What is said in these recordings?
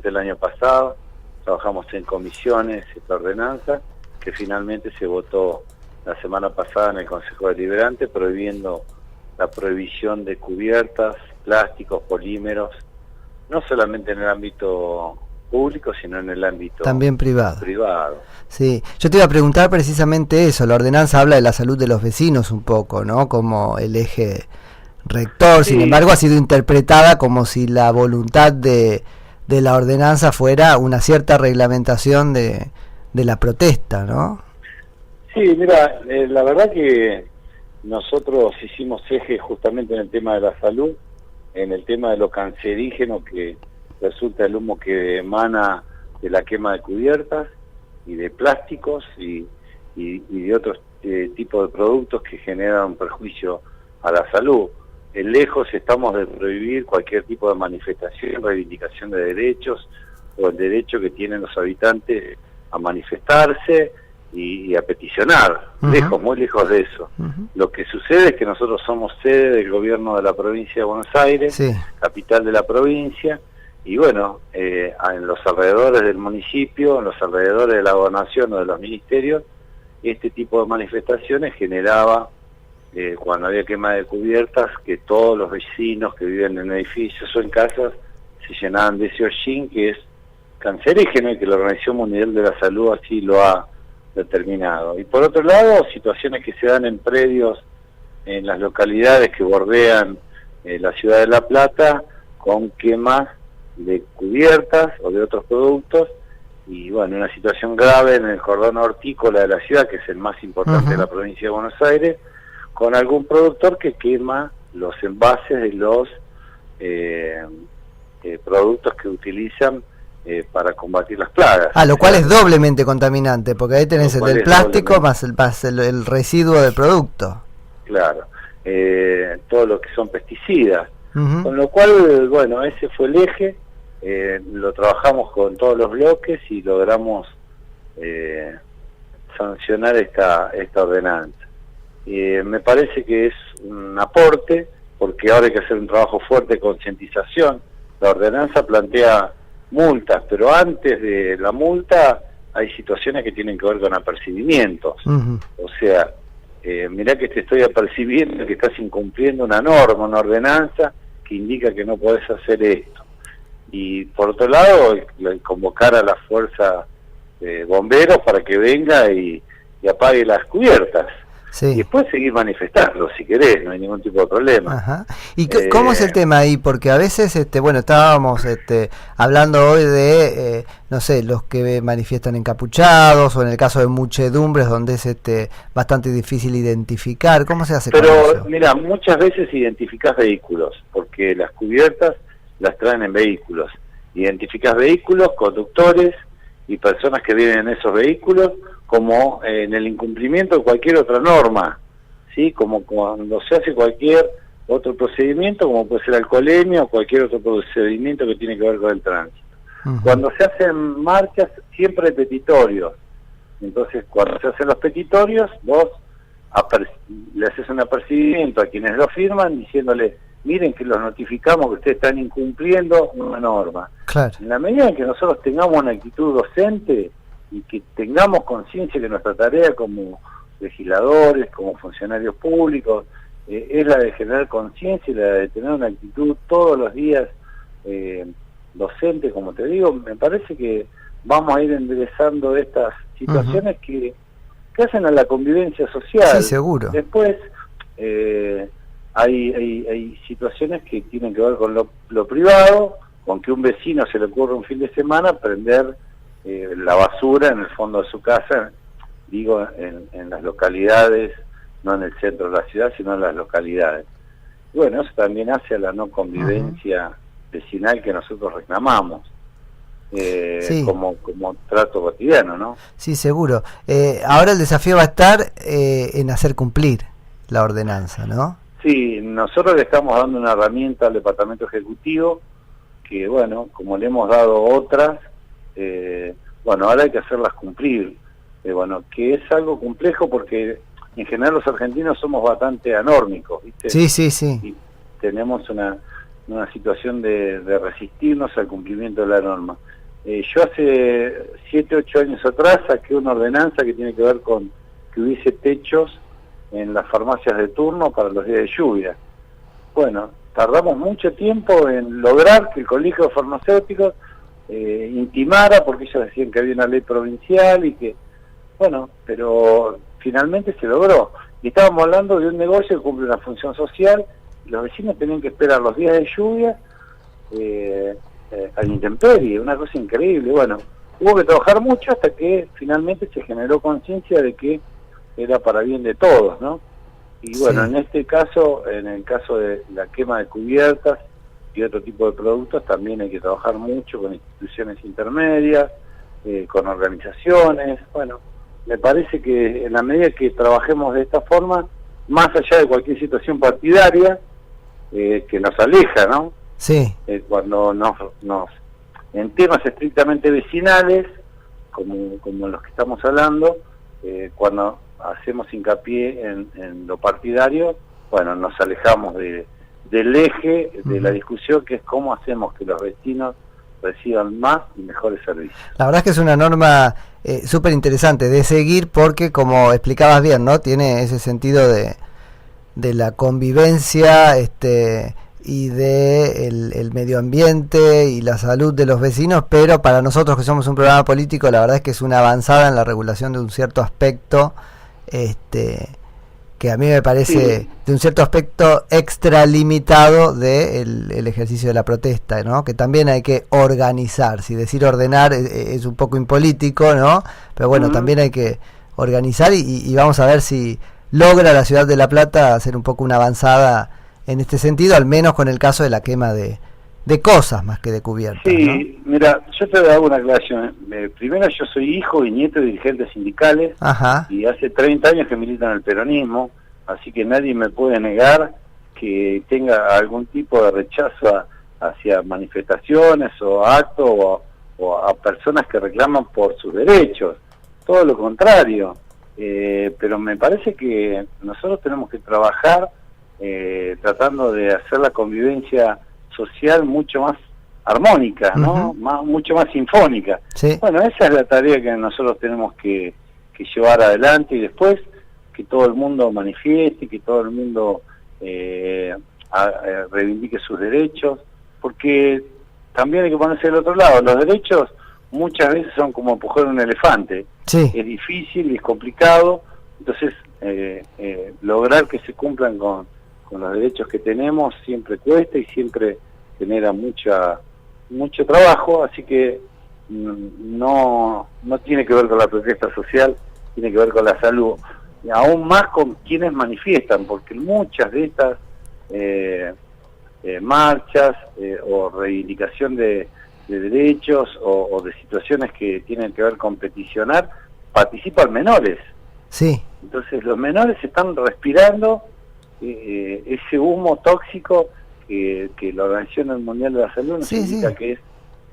presenté el año pasado, trabajamos en comisiones esta ordenanza, que finalmente se votó la semana pasada en el Consejo Deliberante, prohibiendo la prohibición de cubiertas, plásticos, polímeros, no solamente en el ámbito público, sino en el ámbito también privado. Sí, yo te iba a preguntar precisamente eso. La ordenanza habla de la salud de los vecinos un poco, ¿no? Como el eje rector, sin embargo ha sido interpretada como si la voluntad de la ordenanza fuera una cierta reglamentación de la protesta, ¿no? Sí, mira, la verdad que nosotros hicimos eje justamente en el tema de la salud, en el tema de lo cancerígeno que resulta el humo que emana de la quema de cubiertas y de plásticos y de otros tipos de productos que generan perjuicio a la salud. Lejos estamos de prohibir cualquier tipo de manifestación, reivindicación de derechos o el derecho que tienen los habitantes a manifestarse y a peticionar. Lejos, muy lejos de eso. Lo que sucede es que nosotros somos sede del gobierno de la provincia de Buenos Aires, capital de la provincia, y bueno, en los alrededores del municipio, en los alrededores de la gobernación o de los ministerios, este tipo de manifestaciones generaba, cuando había quema de cubiertas, que todos los vecinos que viven en edificios o en casas se llenaban de ese hollín que es cancerígeno y que la Organización Mundial de la Salud así lo ha determinado. Y por otro lado, situaciones que se dan en predios en las localidades que bordean la ciudad de La Plata con quemas de cubiertas o de otros productos, y bueno, una situación grave en el cordón hortícola de la ciudad, que es el más importante de la provincia de Buenos Aires, con algún productor que quema los envases de los productos que utilizan para combatir las plagas. Lo cual es doblemente contaminante, porque ahí tenés el del plástico más el residuo del producto. Claro, todo lo que son pesticidas. Con lo cual, bueno, ese fue el eje, lo trabajamos con todos los bloques y logramos sancionar esta ordenanza. Me parece que es un aporte, porque ahora hay que hacer un trabajo fuerte de concientización. La ordenanza plantea multas, pero antes de la multa hay situaciones que tienen que ver con apercibimientos. O sea, mirá que te estoy apercibiendo que estás incumpliendo una norma, una ordenanza que indica que no podés hacer esto. Y por otro lado, convocar a la fuerza de bomberos para que venga y apague las cubiertas. Y después seguir manifestando, si querés, no hay ningún tipo de problema. ¿Y cómo es el tema ahí? Porque a veces, bueno, estábamos hablando hoy de, no sé, los que manifiestan encapuchados, o en el caso de muchedumbres, donde es bastante difícil identificar. ¿Cómo se hace con eso? Pero, mira, muchas veces identificás vehículos, porque las cubiertas las traen en vehículos. Identificás vehículos, conductores y personas que viven en esos vehículos, como en el incumplimiento de cualquier otra norma, ¿sí? Como cuando se hace cualquier otro procedimiento, como puede ser alcoholemia o cualquier otro procedimiento que tiene que ver con el tránsito. Cuando se hacen marchas, siempre hay petitorios. Entonces, cuando se hacen los petitorios, vos le haces un apercibimiento a quienes lo firman, diciéndole, miren que los notificamos que ustedes están incumpliendo una norma. En la medida en que nosotros tengamos una actitud docente y que tengamos conciencia que nuestra tarea como legisladores, como funcionarios públicos, es la de generar conciencia y la de tener una actitud todos los días docente, como te digo, me parece que vamos a ir enderezando estas situaciones que hacen a la convivencia social. Sí, seguro. Después hay situaciones que tienen que ver con lo privado, con que un vecino se le ocurre un fin de semana prender la basura en el fondo de su casa, digo, en las localidades, no en el centro de la ciudad, sino en las localidades. Y bueno, eso también hace a la no convivencia vecinal que nosotros reclamamos, como trato cotidiano, ¿no? Sí, seguro. Ahora el desafío va a estar en hacer cumplir la ordenanza, ¿no? Sí, nosotros le estamos dando una herramienta al Departamento Ejecutivo, que bueno, como le hemos dado otras, bueno, ahora hay que hacerlas cumplir, bueno, que es algo complejo porque en general los argentinos somos bastante anórmicos, ¿viste? Sí. Y tenemos una una situación de resistirnos al cumplimiento de la norma. Yo hace 7, 8 años atrás saqué una ordenanza que tiene que ver con que hubiese techos en las farmacias de turno para los días de lluvia. Bueno, tardamos mucho tiempo en lograr que el colegio de farmacéuticos intimara, porque ellos decían que había una ley provincial y que, bueno, pero finalmente se logró. Y estábamos hablando de un negocio que cumple una función social, y los vecinos tenían que esperar los días de lluvia a la intemperie, una cosa increíble. Bueno, hubo que trabajar mucho hasta que finalmente se generó conciencia de que era para bien de todos, ¿no? Y bueno, sí. En este caso, en el caso de la quema de cubiertas y otro tipo de productos, también hay que trabajar mucho con instituciones intermedias, con organizaciones. Bueno, me parece que en la medida que trabajemos de esta forma, más allá de cualquier situación partidaria, que nos aleja, ¿no? Sí. Cuando nos en temas estrictamente vecinales, como los que estamos hablando, cuando hacemos hincapié en lo partidario, bueno, nos alejamos del eje de la discusión, que es cómo hacemos que los vecinos reciban más y mejores servicios. La verdad es que es una norma súper interesante de seguir porque, como explicabas bien, ¿no? Tiene ese sentido de la convivencia y de el medio ambiente y la salud de los vecinos, pero para nosotros que somos un programa político, la verdad es que es una avanzada en la regulación de un cierto aspecto que a mí me parece, sí, de un cierto aspecto extralimitado del ejercicio de la protesta, ¿no? Que también hay que organizar, si decir ordenar es un poco impolítico, ¿no? Pero bueno, también hay que organizar y vamos a ver si logra la ciudad de La Plata hacer un poco una avanzada en este sentido, al menos con el caso de la quema de cosas más que de cubiertas. Sí, ¿no? Mira, yo te hago una aclaración. Primero, yo soy hijo y nieto de dirigentes sindicales. Ajá. Y hace 30 años que milito en el peronismo, así que nadie me puede negar que tenga algún tipo de rechazo hacia manifestaciones o actos o a personas que reclaman por sus derechos. Todo lo contrario. Pero me parece que nosotros tenemos que trabajar tratando de hacer la convivencia social mucho más armónica, ¿no? Mucho más sinfónica. Sí. Bueno, esa es la tarea que nosotros tenemos que llevar adelante, y después que todo el mundo manifieste, que todo el mundo reivindique sus derechos, porque también hay que ponerse del otro lado. Los derechos muchas veces son como empujar un elefante. Sí. Es difícil y es complicado, entonces lograr que se cumplan con los derechos que tenemos siempre cuesta y siempre genera mucho trabajo, así que no tiene que ver con la protesta social, tiene que ver con la salud, y aún más con quienes manifiestan, porque muchas de estas marchas o reivindicación de derechos o de situaciones que tienen que ver con peticionar, participan menores. Sí. Entonces los menores están respirando ese humo tóxico que la Organización Mundial de la Salud nos indica que es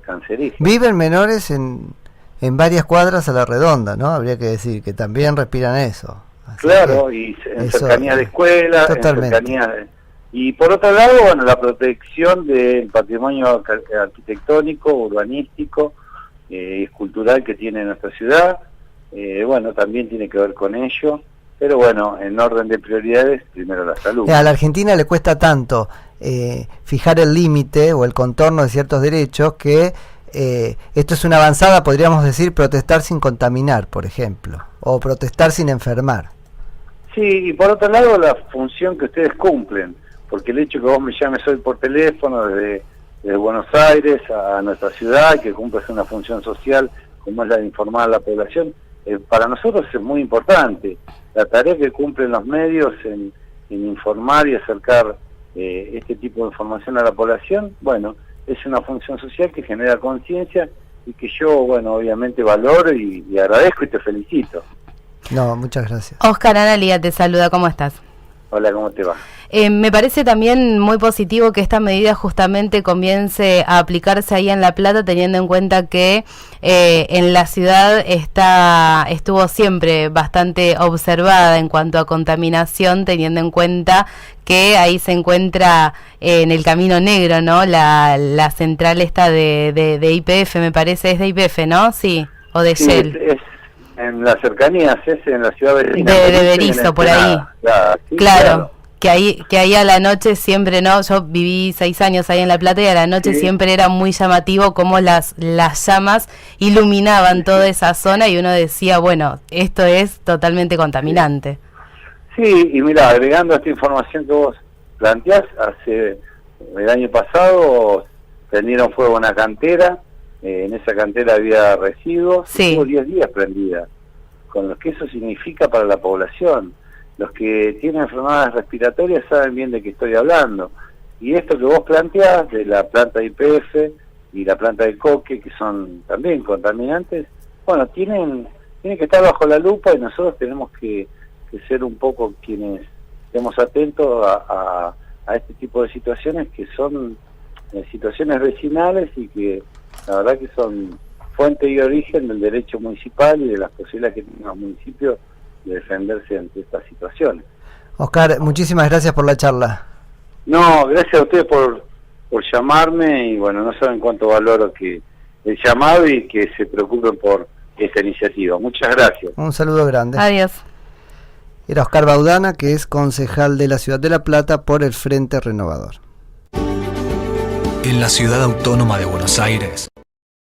cancerígeno. Viven menores en varias cuadras a la redonda, ¿no? Habría que decir que también respiran eso. Así claro, y en cercanía de escuelas, totalmente. En cercanía y por otro lado, bueno, la protección del patrimonio arquitectónico, urbanístico, escultural que tiene nuestra ciudad, bueno, también tiene que ver con ello. Pero bueno, en orden de prioridades, primero la salud. A la Argentina le cuesta tanto fijar el límite o el contorno de ciertos derechos que esto es una avanzada, podríamos decir, protestar sin contaminar, por ejemplo, o protestar sin enfermar. Sí, y por otro lado, la función que ustedes cumplen, porque el hecho que vos me llames hoy por teléfono desde Buenos Aires a nuestra ciudad, que cumples una función social como es la de informar a la población, para nosotros es muy importante. La tarea que cumplen los medios en informar y acercar este tipo de información a la población, bueno, es una función social que genera conciencia y que yo, bueno, obviamente valoro y agradezco y te felicito. No, muchas gracias. Oscar Analia te saluda, ¿cómo estás? Hola, ¿cómo te va? Me parece también muy positivo que esta medida justamente comience a aplicarse ahí en La Plata, teniendo en cuenta que en la ciudad estuvo siempre bastante observada en cuanto a contaminación, teniendo en cuenta que ahí se encuentra en el Camino Negro, ¿no? La central esta de YPF, me parece, es de YPF, ¿no? Sí, o de Shell. Es en las cercanías, es en la ciudad vecina. De Berizo, por ahí. Claro. Que ahí a la noche siempre, ¿no? Yo viví 6 años ahí en La Plata y a la noche siempre era muy llamativo cómo las llamas iluminaban toda esa zona y uno decía, bueno, esto es totalmente contaminante. Sí, y mira, agregando a esta información que vos planteás, el año pasado prendieron fuego a una cantera, en esa cantera había residuos, estuvo 10 días prendida, con lo que eso significa para la población. Los que tienen enfermedades respiratorias saben bien de qué estoy hablando. Y esto que vos planteás, de la planta de YPF y la planta de Coque, que son también contaminantes, bueno, tienen que estar bajo la lupa y nosotros tenemos que ser un poco quienes estemos atentos a este tipo de situaciones que son situaciones vecinales y que la verdad que son fuente y origen del derecho municipal y de las posibilidades que tienen los municipios de defenderse ante estas situaciones. Oscar, muchísimas gracias por la charla. No, gracias a ustedes por llamarme y bueno, no saben cuánto valoro que el llamado y que se preocupen por esta iniciativa. Muchas gracias. Un saludo grande. Adiós. Era Oscar Baudana, que es concejal de la Ciudad de La Plata por el Frente Renovador. En la Ciudad Autónoma de Buenos Aires